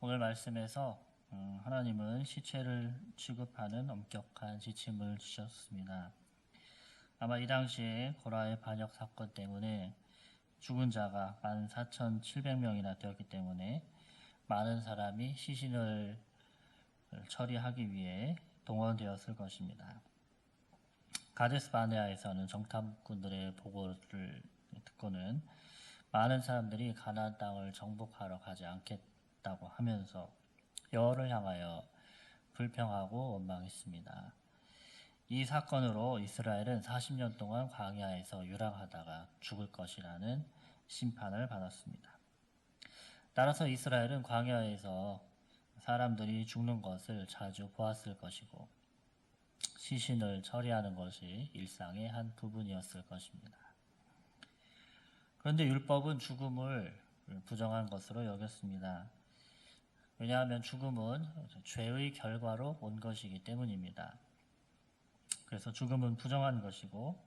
오늘 말씀에서 하나님은 시체를 취급하는 엄격한 지침을 주셨습니다. 아마 이 당시에 고라의 반역 사건 때문에 죽은 자가 14,700명이나 되었기 때문에 많은 사람이 시신을 처리하기 위해 동원되었을 것입니다. 가데스 바네아에서는 정탐꾼들의 보고를 듣고는 많은 사람들이 가나안 땅을 정복하러 가지 않겠다고 하면서 여호와를 향하여 불평하고 원망했습니다. 이 사건으로 이스라엘은 40년 동안 광야에서 유랑하다가 죽을 것이라는 심판을 받았습니다. 따라서 이스라엘은 광야에서 사람들이 죽는 것을 자주 보았을 것이고 시신을 처리하는 것이 일상의 한 부분이었을 것입니다. 그런데 율법은 죽음을 부정한 것으로 여겼습니다. 왜냐하면 죽음은 죄의 결과로 온 것이기 때문입니다. 그래서 죽음은 부정한 것이고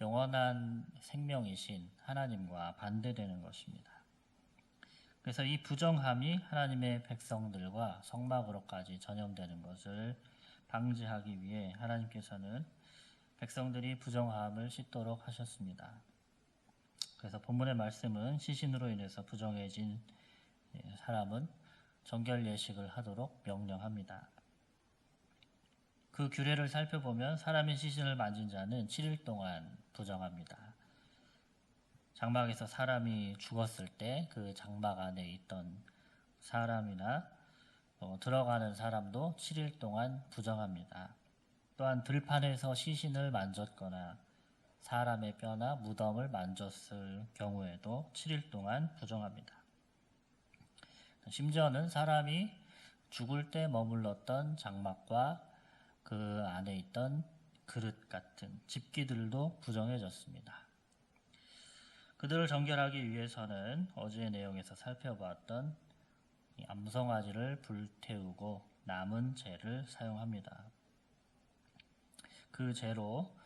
영원한 생명이신 하나님과 반대되는 것입니다. 그래서 이 부정함이 하나님의 백성들과 성막으로까지 전염되는 것을 방지하기 위해 하나님께서는 백성들이 부정함을 씻도록 하셨습니다. 그래서 본문의 말씀은 시신으로 인해서 부정해진 사람은 정결 예식을 하도록 명령합니다. 그 규례를 살펴보면 사람의 시신을 만진 자는 7일 동안 부정합니다. 장막에서 사람이 죽었을 때 그 장막 안에 있던 사람이나 들어가는 사람도 7일 동안 부정합니다. 또한 들판에서 시신을 만졌거나 사람의 뼈나 무덤을 만졌을 경우에도 7일 동안 부정합니다. 심지어는 사람이 죽을 때 머물렀던 장막과 그 안에 있던 그릇 같은 집기들도 부정해졌습니다. 그들을 정결하기 위해서는 어제의 내용에서 살펴보았던 암송아지를 불태우고 남은 재를 사용합니다. 그 재로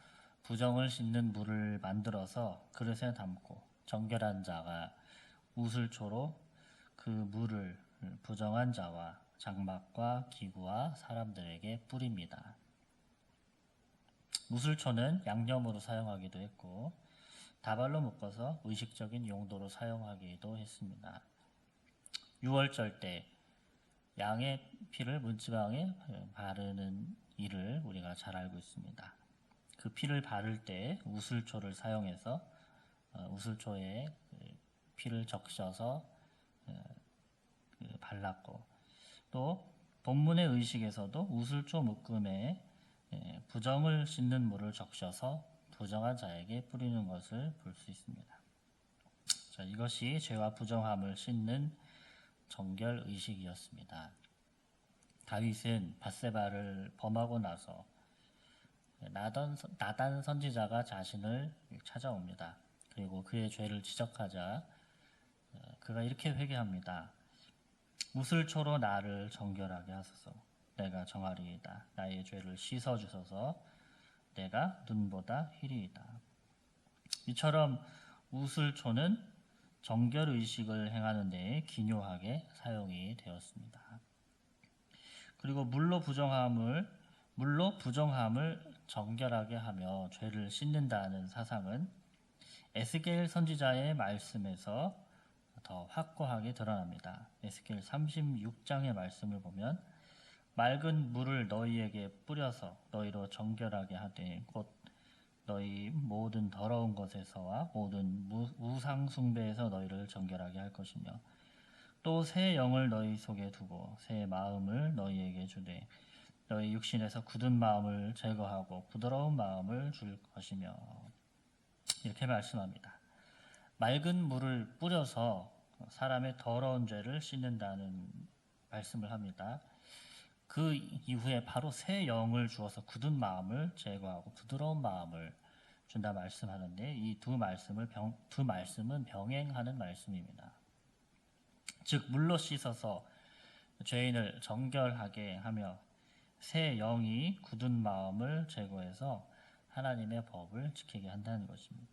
부정을 씻는 물을 만들어서 그릇에 담고 정결한 자가 우슬초로 그 물을 부정한 자와 장막과 기구와 사람들에게 뿌립니다. 우슬초는 양념으로 사용하기도 했고 다발로 묶어서 의식적인 용도로 사용하기도 했습니다. 유월절 때 양의 피를 문지방에 바르는 일을 우리가 잘 알고 있습니다. 그 피를 바를 때 우슬초를 사용해서 우슬초에 피를 적셔서 발랐고 또 본문의 의식에서도 우슬초 묶음에 부정을 씻는 물을 적셔서 부정한 자에게 뿌리는 것을 볼 수 있습니다. 자, 이것이 죄와 부정함을 씻는 정결 의식이었습니다. 다윗은 밧세바를 범하고 나서 나단 선지자가 자신을 찾아옵니다. 그리고 그의 죄를 지적하자 그가 이렇게 회개합니다. 우슬초로 나를 정결하게 하소서. 내가 정하리이다. 나의 죄를 씻어주소서. 내가 눈보다 희리이다. 이처럼 우슬초는 정결의식을 행하는 데에 기묘하게 사용이 되었습니다. 그리고 물로 부정함을 정결하게 하며 죄를 씻는다는 사상은 에스겔 선지자의 말씀에서 더 확고하게 드러납니다. 에스겔 36장의 말씀을 보면 맑은 물을 너희에게 뿌려서 너희로 정결하게 하되 곧 너희 모든 더러운 것에서와 모든 우상 숭배에서 너희를 정결하게 할 것이며 또 새 영을 너희 속에 두고 새 마음을 너희에게 주되 너희 육신에서 굳은 마음을 제거하고 부드러운 마음을 줄 것이며 이렇게 말씀합니다. 맑은 물을 뿌려서 사람의 더러운 죄를 씻는다는 말씀을 합니다. 그 이후에 바로 새 영을 주어서 굳은 마음을 제거하고 부드러운 마음을 준다 말씀하는데 이 두 말씀은 병행하는 말씀입니다. 즉 물로 씻어서 죄인을 정결하게 하며 새 영이 굳은 마음을 제거해서 하나님의 법을 지키게 한다는 것입니다.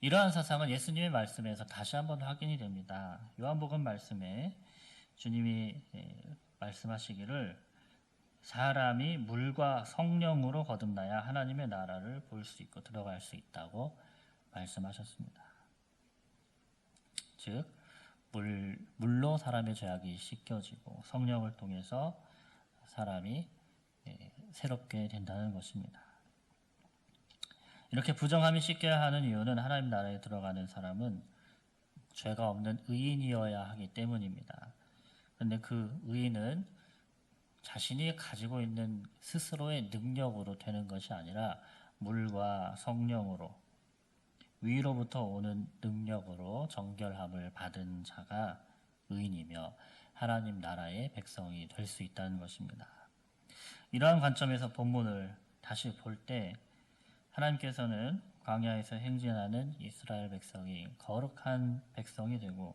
이러한 사상은 예수님의 말씀에서 다시 한번 확인이 됩니다. 요한복음 말씀에 주님이 말씀하시기를 사람이 물과 성령으로 거듭나야 하나님의 나라를 볼 수 있고 들어갈 수 있다고 말씀하셨습니다. 즉 물로 사람의 죄악이 씻겨지고 성령을 통해서 사람이 새롭게 된다는 것입니다. 이렇게 부정함이 씻겨야 하는 이유는 하나님 나라에 들어가는 사람은 죄가 없는 의인이어야 하기 때문입니다. 그런데 그 의인은 자신이 가지고 있는 스스로의 능력으로 되는 것이 아니라 물과 성령으로 위로부터 오는 능력으로 정결함을 받은 자가 의인이며 하나님 나라의 백성이 될 수 있다는 것입니다. 이러한 관점에서 본문을 다시 볼 때 하나님께서는 광야에서 행진하는 이스라엘 백성이 거룩한 백성이 되고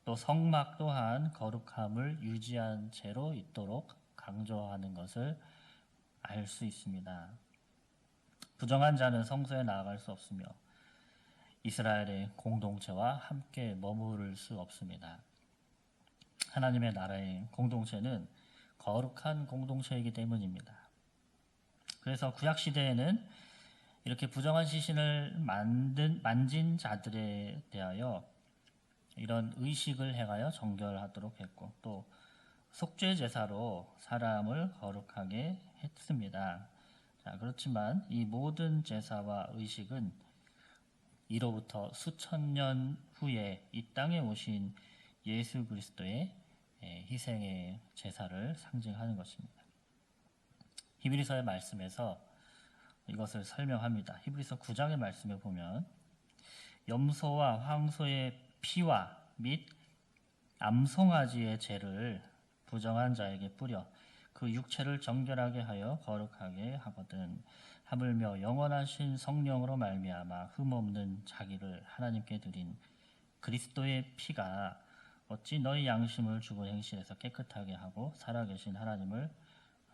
또 성막 또한 거룩함을 유지한 채로 있도록 강조하는 것을 알 수 있습니다. 부정한 자는 성소에 나아갈 수 없으며 이스라엘의 공동체와 함께 머무를 수 없습니다. 하나님의 나라의 공동체는 거룩한 공동체이기 때문입니다. 그래서 구약 시대에는 이렇게 부정한 시신을 만진 자들에 대하여 이런 의식을 행하여 정결하도록 했고 또 속죄 제사로 사람을 거룩하게 했습니다. 자, 그렇지만 이 모든 제사와 의식은 이로부터 수천 년 후에 이 땅에 오신 예수 그리스도의 희생의 제사를 상징하는 것입니다. 히브리서의 말씀에서 이것을 설명합니다. 히브리서 9장의 말씀에 보면 염소와 황소의 피와 및 암송아지의 죄를 부정한 자에게 뿌려 그 육체를 정결하게 하여 거룩하게 하거든 하물며 영원하신 성령으로 말미암아 흠없는 자기를 하나님께 드린 그리스도의 피가 어찌 너희 양심을 죽은 행실에서 깨끗하게 하고 살아계신 하나님을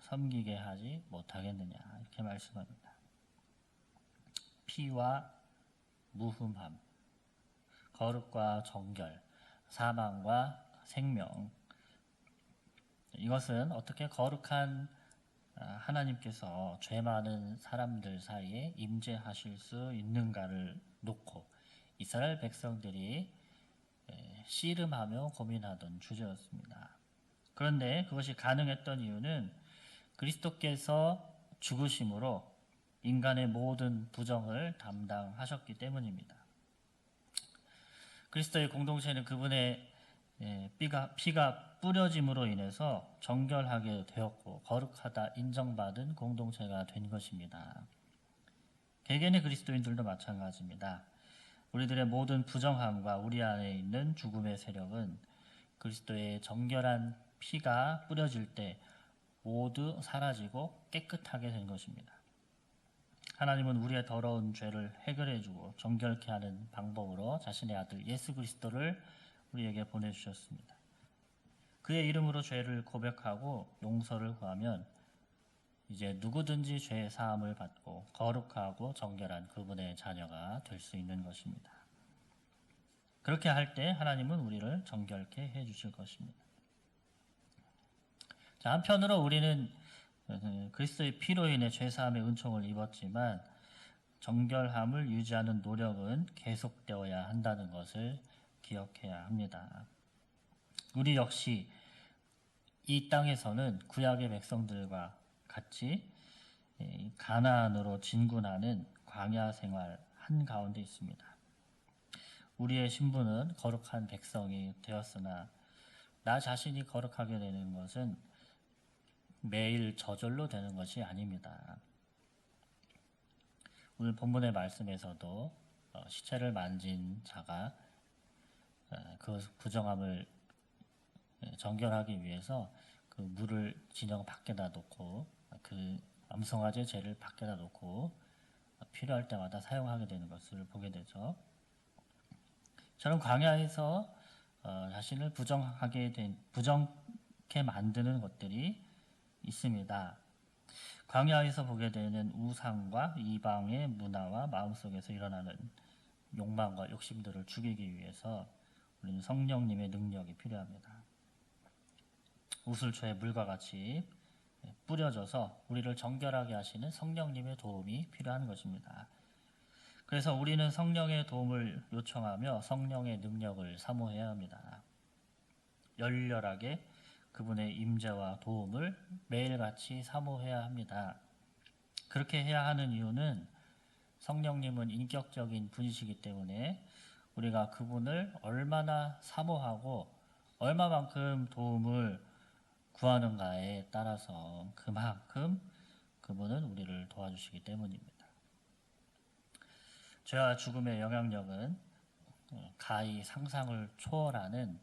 섬기게 하지 못하겠느냐 이렇게 말씀합니다. 피와 무흠함, 거룩과 정결, 사망과 생명, 이것은 어떻게 거룩한 하나님께서 죄 많은 사람들 사이에 임재하실 수 있는가를 놓고 이스라엘 백성들이 씨름하며 고민하던 주제였습니다. 그런데 그것이 가능했던 이유는 그리스도께서 죽으심으로 인간의 모든 부정을 담당하셨기 때문입니다. 그리스도의 공동체는 그분의 피가 뿌려짐으로 인해서 정결하게 되었고 거룩하다 인정받은 공동체가 된 것입니다. 개개인의 그리스도인들도 마찬가지입니다. 우리들의 모든 부정함과 우리 안에 있는 죽음의 세력은 그리스도의 정결한 피가 뿌려질 때 모두 사라지고 깨끗하게 된 것입니다. 하나님은 우리의 더러운 죄를 해결해주고 정결케 하는 방법으로 자신의 아들 예수 그리스도를 우리에게 보내주셨습니다. 그의 이름으로 죄를 고백하고 용서를 구하면 이제 누구든지 죄의 사함을 받고 거룩하고 정결한 그분의 자녀가 될 수 있는 것입니다. 그렇게 할 때 하나님은 우리를 정결케 해주실 것입니다. 자, 한편으로 우리는 그리스도의 피로 인해 죄사함의 은총을 입었지만 정결함을 유지하는 노력은 계속되어야 한다는 것을 기억해야 합니다. 우리 역시 이 땅에서는 구약의 백성들과 같이 가나안으로 진군하는 광야 생활 한가운데 있습니다. 우리의 신분은 거룩한 백성이 되었으나 나 자신이 거룩하게 되는 것은 매일 저절로 되는 것이 아닙니다. 오늘 본문의 말씀에서도 시체를 만진 자가 그 부정함을 정결하기 위해서 그 물을 진영 밖에다 놓고 그 암송아지의 죄를 밖에다 놓고 필요할 때마다 사용하게 되는 것을 보게 되죠. 저는 광야에서 자신을 부정케 만드는 것들이 있습니다. 광야에서 보게 되는 우상과 이방의 문화와 마음속에서 일어나는 욕망과 욕심들을 죽이기 위해서 우리는 성령님의 능력이 필요합니다. 우슬초의 물과 같이 뿌려져서 우리를 정결하게 하시는 성령님의 도움이 필요한 것입니다. 그래서 우리는 성령의 도움을 요청하며 성령의 능력을 사모해야 합니다. 열렬하게 그분의 임재와 도움을 매일같이 사모해야 합니다. 그렇게 해야 하는 이유는 성령님은 인격적인 분이시기 때문에 우리가 그분을 얼마나 사모하고 얼마만큼 도움을 구하는가에 따라서 그만큼 그분은 우리를 도와주시기 때문입니다. 죄와 죽음의 영향력은 가히 상상을 초월하는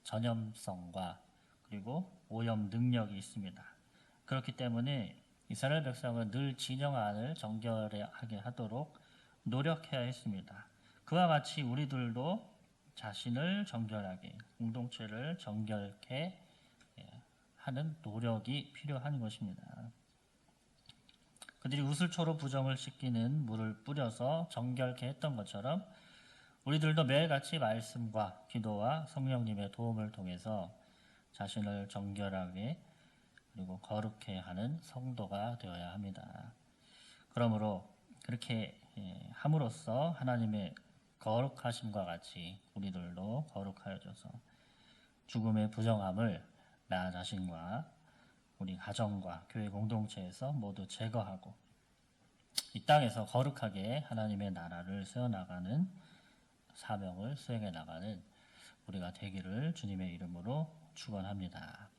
전염성과 그리고 오염 능력이 있습니다. 그렇기 때문에 이스라엘 백성은 늘 진영안을 정결하게 하도록 노력해야 했습니다. 그와 같이 우리들도 자신을 정결하게, 공동체를 정결케 하는 노력이 필요한 것입니다. 그들이 우슬초로 부정을 씻기는 물을 뿌려서 정결케 했던 것처럼 우리들도 매일같이 말씀과 기도와 성령님의 도움을 통해서 자신을 정결하게 그리고 거룩해 하는 성도가 되어야 합니다. 그러므로 그렇게 함으로써 하나님의 거룩하심과 같이 우리들도 거룩하여져서 죽음의 부정함을 나 자신과 우리 가정과 교회 공동체에서 모두 제거하고 이 땅에서 거룩하게 하나님의 나라를 세워나가는 사명을 수행해 나가는 우리가 되기를 주님의 이름으로 축원합니다.